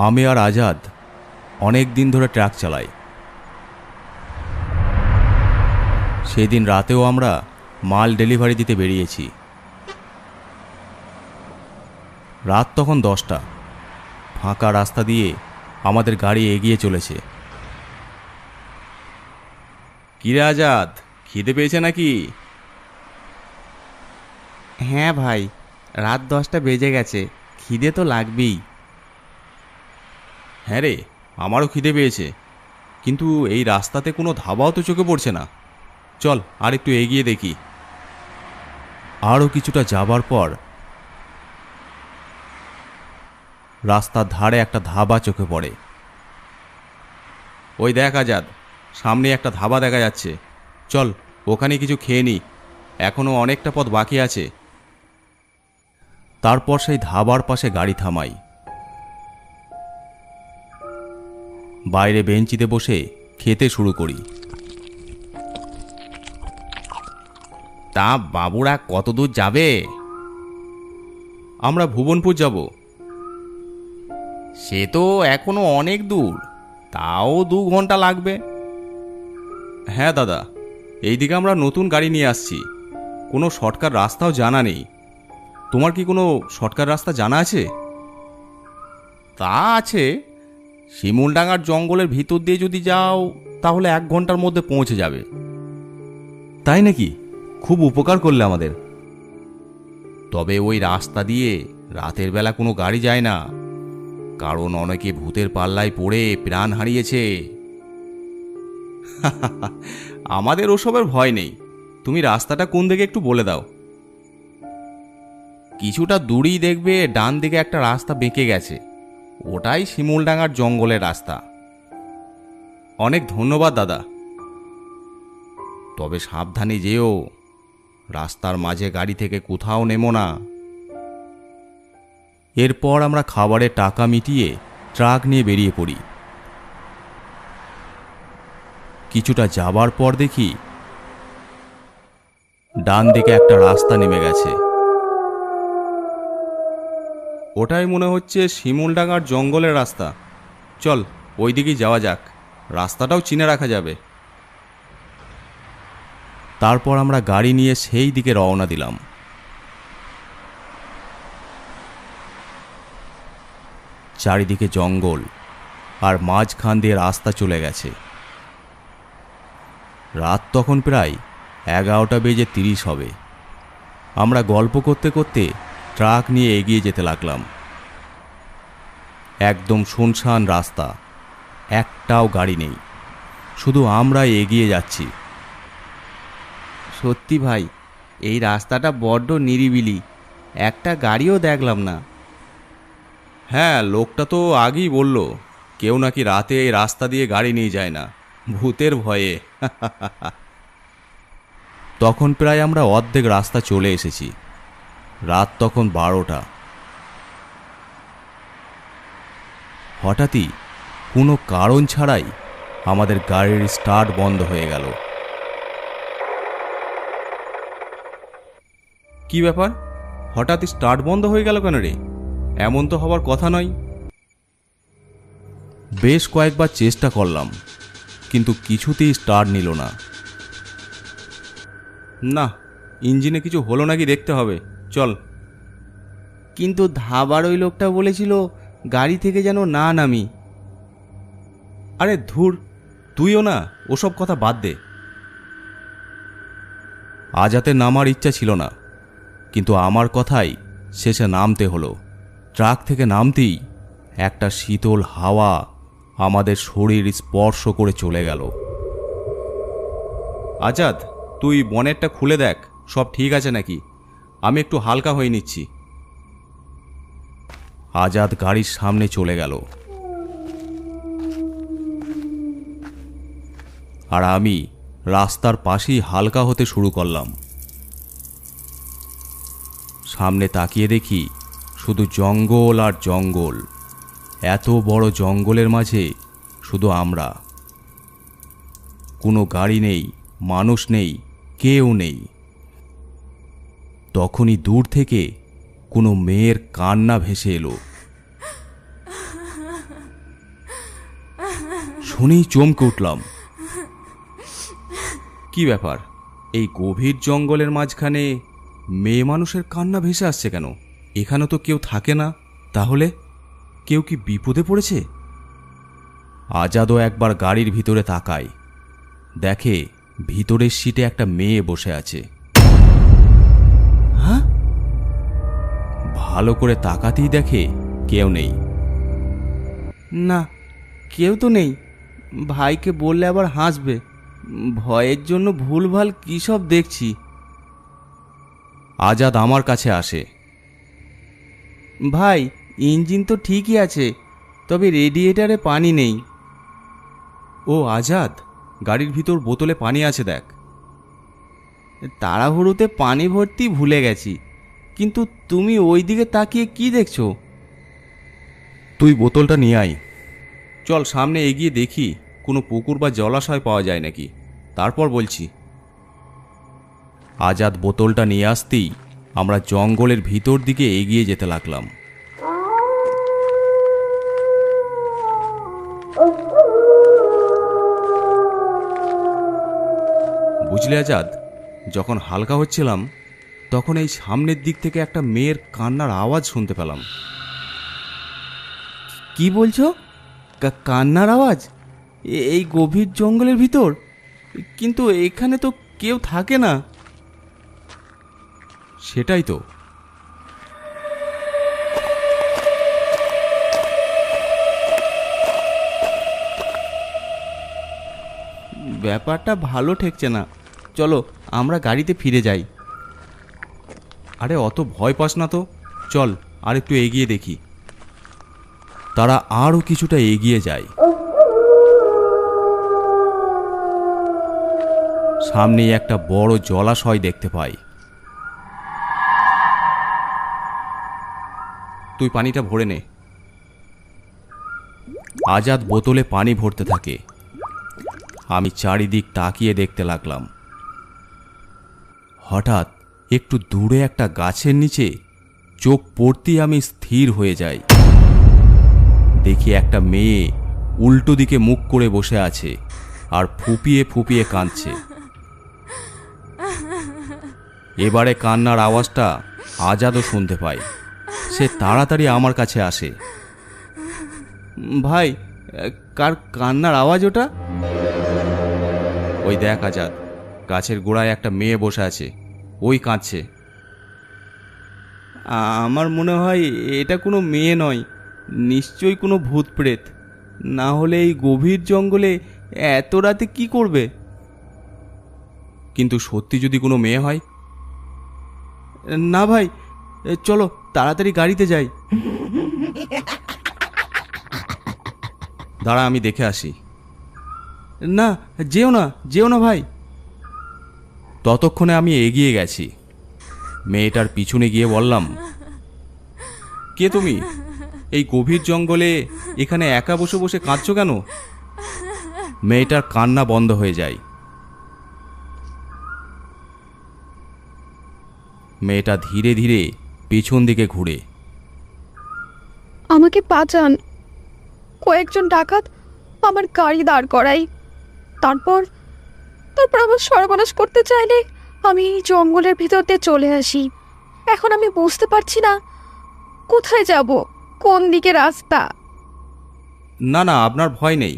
আমি আর আজাদ অনেক দিন ধরে ট্রাক চালাই। সেদিন রাতেও আমরা মাল ডেলিভারি দিতে বেরিয়েছি। রাত তখন 10টা। ফাঁকা রাস্তা দিয়ে আমাদের গাড়ি এগিয়ে চলেছে। কিরে আজাদ, খিদে পেয়েছে নাকি? হ্যাঁ ভাই, রাত 10টা বেজে গেছে, খিদে তো লাগবেই। হ্যাঁ রে, আমারও খিদে পেয়েছে, কিন্তু এই রাস্তাতে কোনো ধাবাও তো চোখে পড়ছে না। চল আর একটু এগিয়ে দেখি। আরও কিছুটা যাবার পর রাস্তার ধারে একটা ধাবা চোখে পড়ে। ওই দেখ আজাদ, সামনে একটা ধাবা দেখা যাচ্ছে। চল ওখানে কিছু খেয়ে নি, এখনও অনেকটা পথ বাকি আছে। তারপর সেই ধাবার পাশে গাড়ি থামাই। বাইরে বেঞ্চিতে বসে খেতে শুরু করি। তা বাবুরা কত দূর যাবে? আমরা ভুবনপুর যাব। সে তো এখনো অনেক দূর, তাও 2 ঘন্টা লাগবে। হ্যাঁ দাদা, এইদিকে আমরা নতুন গাড়ি নিয়ে আসছি, কোনো শর্টকাট রাস্তাও জানা নেই। তোমার কি কোনো শর্টকাট রাস্তা জানা আছে? তা আছে, শিমুলডাঙ্গার জঙ্গলের ভিতর দিয়ে যদি যাও তাহলে 1 ঘন্টার মধ্যে পৌঁছে যাবে। তাই নাকি? খুব উপকার করলে আমাদের। তবে ওই রাস্তা দিয়ে রাতের বেলা কোনো গাড়ি যায় না, কারণ অনেকে ভূতের পাল্লায় পড়ে প্রাণ হারিয়েছে। আমাদের ওসবের ভয় নেই, তুমি রাস্তাটা কোন দিকে একটু বলে দাও। কিছুটা দূরেই দেখবে ডান দিকে একটা রাস্তা বেঁকে গেছে, ওটাই শিমুলডাঙ্গার জঙ্গলের রাস্তা। অনেক ধন্যবাদ দাদা। তবে সাবধানে যেও, রাস্তার মাঝে গাড়ি থেকে কোথাও নেমো না। এরপর আমরা খাবারের টাকা মিটিয়ে ট্রাক নিয়ে বেরিয়ে পড়ি। কিছুটা যাবার পর দেখি ডান দিকে একটা রাস্তা নেমে গেছে। ওটাই মনে হচ্ছে শিমুলডাঙ্গার জঙ্গলের রাস্তা। চল ওই দিকেই যাওয়া যাক, রাস্তাটাও চিনে রাখা যাবে। তারপর আমরা গাড়ি নিয়ে সেই দিকে রওনা দিলাম। চারিদিকে জঙ্গল, আর মাঝখান দিয়ে রাস্তা চলে গেছে। রাত তখন প্রায় 11:30 হবে। আমরা গল্প করতে করতে ট্রাক নিয়ে এগিয়ে যেতে লাগলাম। একদম শুনশান রাস্তা, একটাও গাড়ি নেই, শুধু আমরা এগিয়ে যাচ্ছি। সত্যি ভাই, এই রাস্তাটা বড্ড নিরিবিলি, একটা গাড়িও দেখলাম না। হ্যাঁ, লোকটা তো আগেই বলল কেউ নাকি রাতে এই রাস্তা দিয়ে গাড়ি নিয়ে যায় না, ভূতের ভয়ে। তখন প্রায় আমরা অর্ধেক রাস্তা চলে এসেছি। রাত তখন 12টা। হঠাৎই কোনো কারণ ছাড়াই আমাদের গাড়ির স্টার্ট বন্ধ হয়ে গেল। কি ব্যাপার, হঠাৎ স্টার্ট বন্ধ হয়ে গেল কেন রে? এমন তো হওয়ার কথা নয়। বেশ কয়েকবার চেষ্টা করলাম, কিন্তু কিছুতেই স্টার্ট নিল না। না, ইঞ্জিনে কিছু হলো নাকি দেখতে হবে, চল। কিন্তু ধাবার ওই লোকটা বলেছিল গাড়ি থেকে যেন না নামি। আরে ধুর, তুইও না, ওসব কথা বাদ দে। আজাতে নামার ইচ্ছা ছিল না, কিন্তু আমার কথাই শেষে নামতে হলো। ট্রাক থেকে নামতেই একটা শীতল হাওয়া আমাদের শরীর স্পর্শ করে চলে গেল। আজাদ, তুই বনেটটা খুলে দেখ সব ঠিক আছে নাকি, আমি একটু হালকা হয়ে নিচ্ছি। আজাদ গাড়ির সামনে চলে গেল, আর আমি রাস্তার পাশেই হালকা হতে শুরু করলাম। সামনে তাকিয়ে দেখি শুধু জঙ্গল আর জঙ্গল। এত বড় জঙ্গলের মাঝে শুধু আমরা। কোনো গাড়ি নেই, মানুষ নেই, কেউ নেই। তখনই দূর থেকে কোনো মেয়ের কান্না ভেসে এলো। শুনেই চমকে উঠলাম। কি ব্যাপার, এই গভীর জঙ্গলের মাঝখানে মেয়ে মানুষের কান্না ভেসে আসছে কেন? এখানে তো কেউ থাকে না। তাহলে কেউ কি বিপদে পড়েছে? আজাদও একবার গাড়ির ভিতরে তাকায়, দেখে ভিতরের সিটে একটা মেয়ে বসে আছে। হ্যাঁ, ভালো করে তাকাতেই দেখে কেউ নেই। না, কেউ তো নেই। ভাইকে বললে আবার হাসবে। ভয়ের জন্য ভুলভাল কী সব দেখছি। আজাদ আমার কাছে আসে। ভাই, ইঞ্জিন তো ঠিকই আছে, তবে রেডিয়েটারে পানি নেই। ও আজাদ, গাড়ির ভিতর বোতলে পানি আছে, দেখ। তাড়াহুড়োতে পানি ভর্তি ভুলে গেছি, কিন্তু তুমি ওই দিকে তাকিয়ে কি দেখছো? তুই বোতলটা নিয়ে আয়। চল সামনে এগিয়ে দেখি কোনো পুকুর বা জলাশয় পাওয়া যায় নাকি, তারপর বলছি। আজাদ বোতলটা নিয়ে আসতেই আমরা জঙ্গলের ভিতর দিকে এগিয়ে যেতে লাগলাম। বুঝলে আজাদ, যখন হালকা হচ্ছিলাম তখন এই সামনের দিক থেকে একটা মেয়ের কান্নার আওয়াজ শুনতে পেলাম। কি বলছো? কান্নার আওয়াজ? এই গভীর জঙ্গলের ভিতর? কিন্তু এখানে তো কেউ থাকে না। সেটাই তো। ব্যাপারটা ভালো ঠেকছে না। চলো আমরা গাড়িতে ফিরে যাই। আরে অত ভয় পাস না তো, চল আর একটু এগিয়ে দেখি। তারা আরও কিছুটা এগিয়ে যায়। সামনেই একটা বড় জলাশয় দেখতে পাই। তুই পানিটা ভরে নে। আজাদ বোতলে পানি ভরতে থাকে। আমি চারিদিক তাকিয়ে দেখতে লাগলাম। হঠাৎ একটু দূরে একটা গাছের নিচে চোখ পড়তেই আমি স্থির হয়ে যাই। দেখি একটা মেয়ে উল্টো দিকে মুখ করে বসে আছে আর ফুপিয়ে ফুপিয়ে কাঁদছে। এবারে কান্নার আওয়াজটা আজাদও শুনতে পায়। সে তাড়াতাড়ি আমার কাছে আসে। ভাই, কার কান্নার আওয়াজ ওটা? ওই দেখ আজাদ, গাছের গোড়ায় একটা মেয়ে বসে আছে, ওই কাঁদছে। আমার মনে হয় এটা কোনো মেয়ে নয়, নিশ্চয়ই কোনো ভূত প্রেত। না হলে এই গভীর জঙ্গলে এত রাতে কি করবে? কিন্তু সত্যি যদি কোনো মেয়ে হয়? না ভাই, চলো তাড়াতাড়ি গাড়িতে যাই। দাঁড়া, আমি দেখে আসি। না, যেও না ভাই। ততক্ষণে আমি এগিয়ে গেছি। মেয়েটার পিছনে গিয়ে বললাম, কে তুমি? এই গভীর জঙ্গলে এখানে একা বসে বসে কাঁদছো কেন? মেয়েটার কান্না বন্ধ হয়ে যায়। মেয়েটা ধীরে ধীরে পিছন দিকে ঘুরে। আমাকে বাঁচান, কয়েকজন ডাকাত আমার গাড়ি দাঁড় করাই। তারপর আমার সর্বনাশ করতে চাইলে আমি এই জঙ্গলের ভিতর দিয়ে চলে আসি। এখন আমি বুঝতে পারছি না কোথায় যাব, কোন দিকে রাস্তা। না না, আপনার ভয় নেই,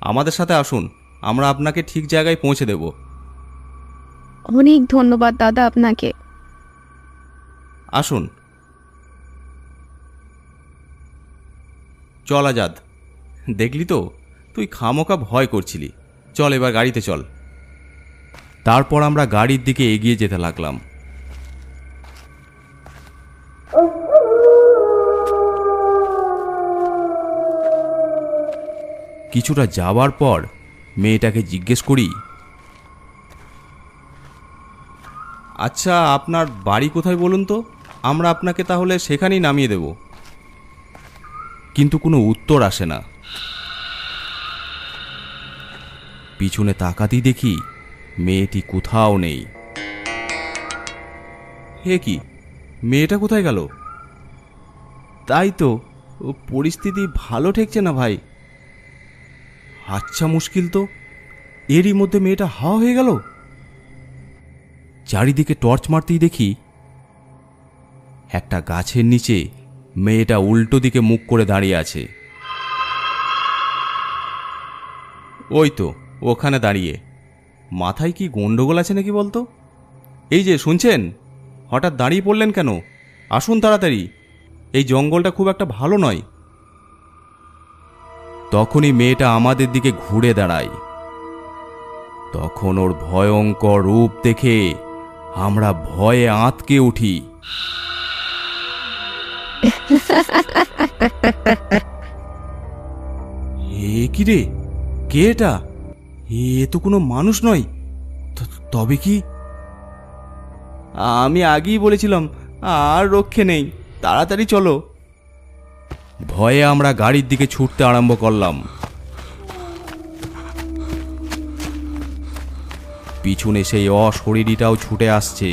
আমাদের সাথে আসুন, আমরা আপনাকে ঠিক জায়গায় পৌঁছে দেব। অনেক ধন্যবাদ দাদা আপনাকে। আসুন। চল আজাদ, দেখলি তো, তুই খামোকা ভয় করছিলি। চল এবার গাড়িতে চল। তারপর আমরা গাড়ির দিকে এগিয়ে যেতে লাগলাম। কিছুটা যাওয়ার পর মেয়েটাকে জিজ্ঞেস করি, আচ্ছা আপনার বাড়ি কোথায় বলুন তো, আমরা আপনাকে তাহলে সেখানেই নামিয়ে দেব। কিন্তু কোনো উত্তর আসে না। পিছনে তাকাতেই দেখি মেয়েটি কোথাও নেই। হে কি, মেয়েটা কোথায় গেল? তাই তো, পরিস্থিতি ভালো ঠেকছে না ভাই। আচ্ছা, মুশকিল তো। এরই মধ্যে মেয়েটা হাওয়া হয়ে গেল। চারিদিকে টর্চ মারতেই দেখি একটা গাছের নিচে মেয়েটা উল্টো দিকে মুখ করে দাঁড়িয়ে আছে। ওই তো ওখানে দাঁড়িয়ে। মাথায় কি গন্ডগোল আছে নাকি বলতো? এই যে শুনছেন, হঠাৎ দাঁড়িয়ে পড়লেন কেন? আসুন তাড়াতাড়ি, এই জঙ্গলটা খুব একটা ভালো নয়। তখনই মেয়েটা আমাদের দিকে ঘুরে দাঁড়ায়। তখন ওর ভয়ঙ্কর রূপ দেখে আমরা ভয়ে আঁতকে উঠি। এ কি রে? কে এটা? এ তো কোনো মানুষ নয়। তবে কি? আমি আগেই বলেছিলাম আর রক্ষে নেই, তাড়াতাড়ি চলো। ভয়ে আমরা গাড়ির দিকে ছুটতে আরম্ভ করলাম। পিছনে সেই অশরীরীটাও ছুটে আসছে।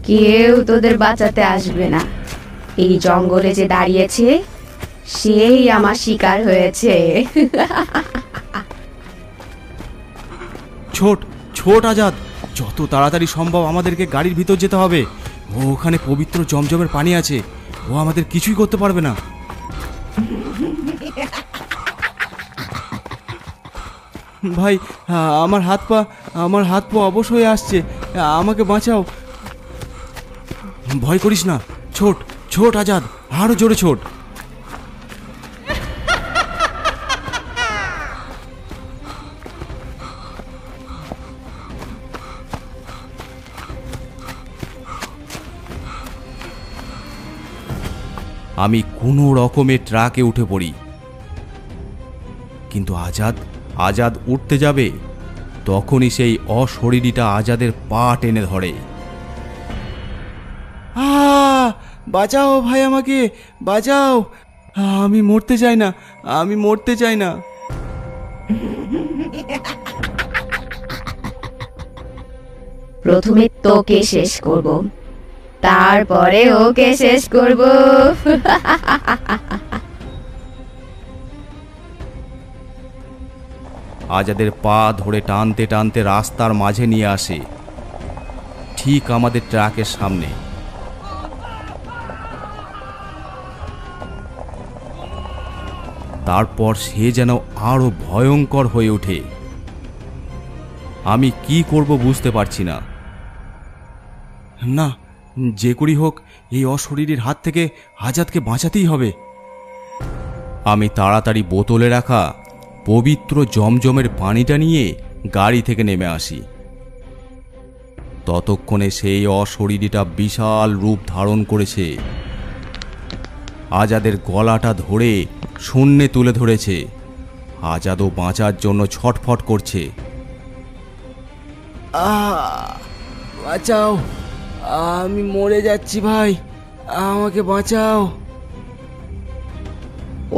কেউ তোদের বাঁচাতে আসবে না। এই জঙ্গলে যে দাঁড়িয়েছে সেই আমার শিকার হয়েছে। ছোট ছোট আজাদ, যত তাড়াতাড়ি সম্ভব আমাদেরকে গাড়ির ভিতর যেতে হবে। ওখানে পবিত্র জমজমের পানি আছে, ও আমাদের কিছুই করতে পারবে না। ভাই, আমার হাত পা অবশ হয়ে আসছে, আমাকে বাঁচাও। ভয় করিস না, ছোট ছোট আজাদ, আরো জোরে ছোট। আমি কোনো রকমে ট্রাকে উঠে পড়ি, কিন্তু আজাদ উঠতে যাবে তখনই সেই অশরীরীটা আজাদের পা টেনে ধরে। বাঁচাও ভাই, আমাকে বাঁচাও। আমি মরতে চাই না, আমি মরতে চাই না। প্রথমে তোকে শেষ করব, তারপরে ওকে শেষ করব। আজাদের পা ধরে টানতে টানতে রাস্তার মাঝে নিয়ে আসে, ঠিক আমাদের ট্রাকের সামনে। তারপর সে যেন আরো ভয়ঙ্কর হয়ে ওঠে। আমি কি করব বুঝতে পারছি না। না, যে করেই হোক এই অশরীরীর হাত থেকে আজাদকে বাঁচাতেই হবে। আমি তাড়াতাড়ি বোতলে রাখা পবিত্র জমজমের পানিটা নিয়ে গাড়ি থেকে নেমে আসি। ততক্ষণে সেই অশরীরীটা বিশাল রূপ ধারণ করেছে। আজাদের গলাটা ধরে শূন্যে তুলে ধরেছে। আজাদও বাঁচার জন্য ছটফট করছে। বাঁচাও, আমি মরে যাচ্ছি ভাই, আমাকে বাঁচাও।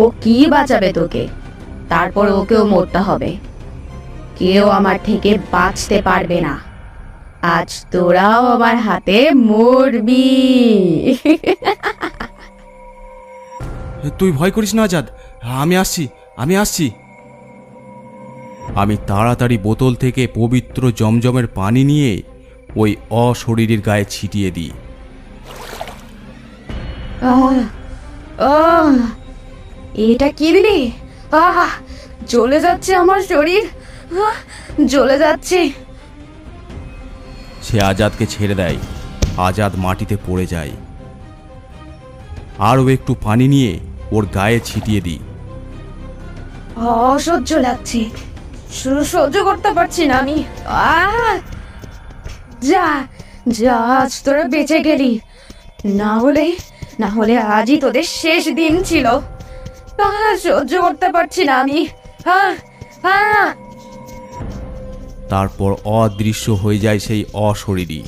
ও কি বাঁচাবে তোকে? তারপর ওকেও মরতে হবে। কেউ আমার থেকে বাঁচতে পারবে না। আজ তোরাও আমার হাতে মরবি। তুই ভয় করিস না আজাদ, আমি আসছি। আমি তাড়াতাড়ি বোতল থেকে পবিত্র জমজমের পানি নিয়ে ওই অশরীরীর গায়ে ছিটিয়ে দিই। এটা কি রে? জ্বলে যাচ্ছে আমার শরীর, জ্বলে যাচ্ছে। সে আজাদকে ছেড়ে দেয়। আজাদ মাটিতে পড়ে যায়। আরও একটু পানি নিয়ে ওর গায়ে ছিটিয়ে দিই। অসহ্য লাগছে, সহ্য করতে পারছি না আমি। যা যা, আজ তোরা বেঁচে গেলি, না হলে আজই তোদের শেষ দিন ছিল। সহ্য করতে পারছি না আমি। তারপর অদৃশ্য হয়ে যায় সেই অশরীরী।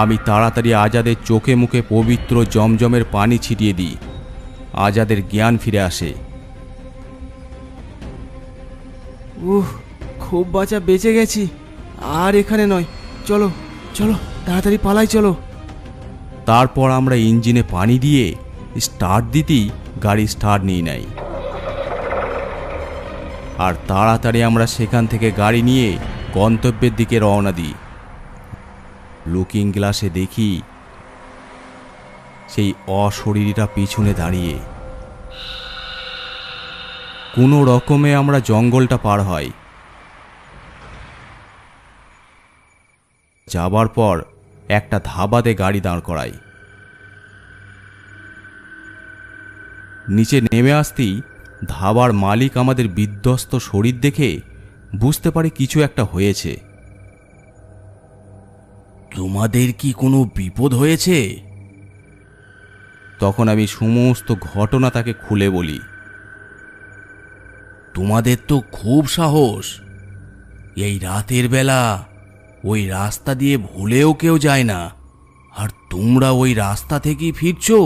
আমি তাড়াতাড়ি আজাদের চোখে মুখে পবিত্র জমজমের পানি ছিটিয়ে দিই। আজাদের জ্ঞান ফিরে আসে। খুব বাঁচা বেঁচে গেছি, আর এখানে নয়। চলো চলো, তাড়াতাড়ি পালাই চলো। তারপর আমরা ইঞ্জিনে পানি দিয়ে স্টার্ট দিতেই গাড়ি স্টার্ট নিয়ে নেয়। আর তাড়াতাড়ি আমরা সেখান থেকে গাড়ি নিয়ে গন্তব্যের দিকে রওনা দিই। লুকিং গ্লাসে দেখি সেই অশরীরীটা পিছনে দাঁড়িয়ে। কোনো রকমে আমরা জঙ্গলটা পার হই। যাবার পর একটা ধাবাতে গাড়ি দাঁড় করাই। নিচে নেমে আসতেই ধাবার মালিক আমাদের বিধ্বস্ত শরীর দেখে বুঝতে পারে কিছু একটা হয়েছে। তোমাদের কি কোনো বিপদ হয়েছে? তখন আমি সমস্ত ঘটনা তাকে খুলে বলি। তোমাদের তো খুব সাহস। এই রাতের বেলা ওই রাস্তা দিয়ে ভুলেও কেউ যায় না, আর তোমরা ওই রাস্তা থেকেই ফিরছো।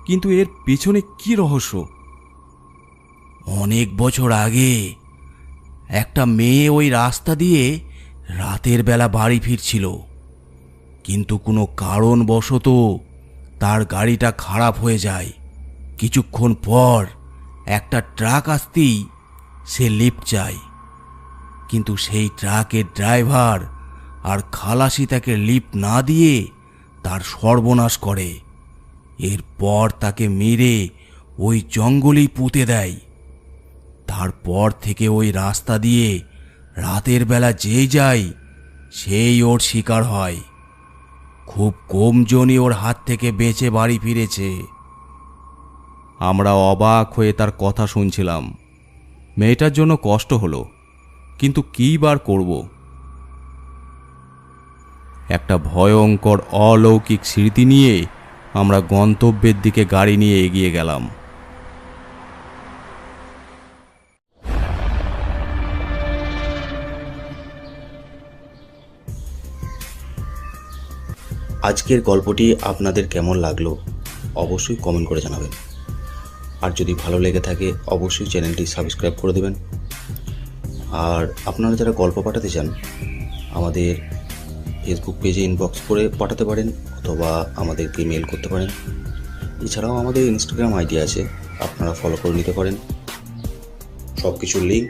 কিন্তু এর পেছনে কি রহস্য? অনেক বছর আগে একটা মেয়ে ওই রাস্তা দিয়ে রাতের বেলা বাড়ি ফিরছিল, কিন্তু কোনো কারণবশত তার গাড়িটা খারাপ হয়ে যায়। কিছুক্ষণ পর একটা ট্রাক আসতেই সে লিফট চায়, কিন্তু সেই ট্রাকের ড্রাইভার আর খালাসি তাকে লিফট না দিয়ে তার সর্বনাশ করে। এরপর তাকে মেরে ওই জঙ্গলেই পুঁতে দেয়। তারপর থেকে ওই রাস্তা দিয়ে রাতের বেলা যেই যায় সেই ওর শিকার হয়। খুব কম জনই ওর হাত থেকে বেঁচে বাড়ি ফিরেছে। আমরা অবাক হয়ে তার কথা শুনছিলাম। মেয়েটার জন্য কষ্ট হলো, কিন্তু কী বার করব? একটা ভয়ঙ্কর অলৌকিক স্মৃতি নিয়ে আমরা গন্তব্যের দিকে গাড়ি নিয়ে এগিয়ে গেলাম। আজকের গল্পটি আপনাদের কেমন লাগলো অবশ্যই কমেন্ট করে জানাবেন। আর যদি ভালো লেগে থাকে অবশ্যই চ্যানেলটি সাবস্ক্রাইব করে দেবেন। আর আপনারা যারা গল্প পাঠাতে চান আমাদের ফেসবুক পেজে ইনবক্স করে পাঠাতে পারেন, অথবা আমাদেরকে মেল করতে পারেন। এছাড়াও আমাদের ইনস্টাগ্রাম আইডি আছে, আপনারা ফলো করে নিতে পারেন। সব কিছুর লিঙ্ক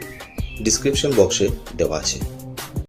ডিসক্রিপশন বক্সে দেওয়া আছে।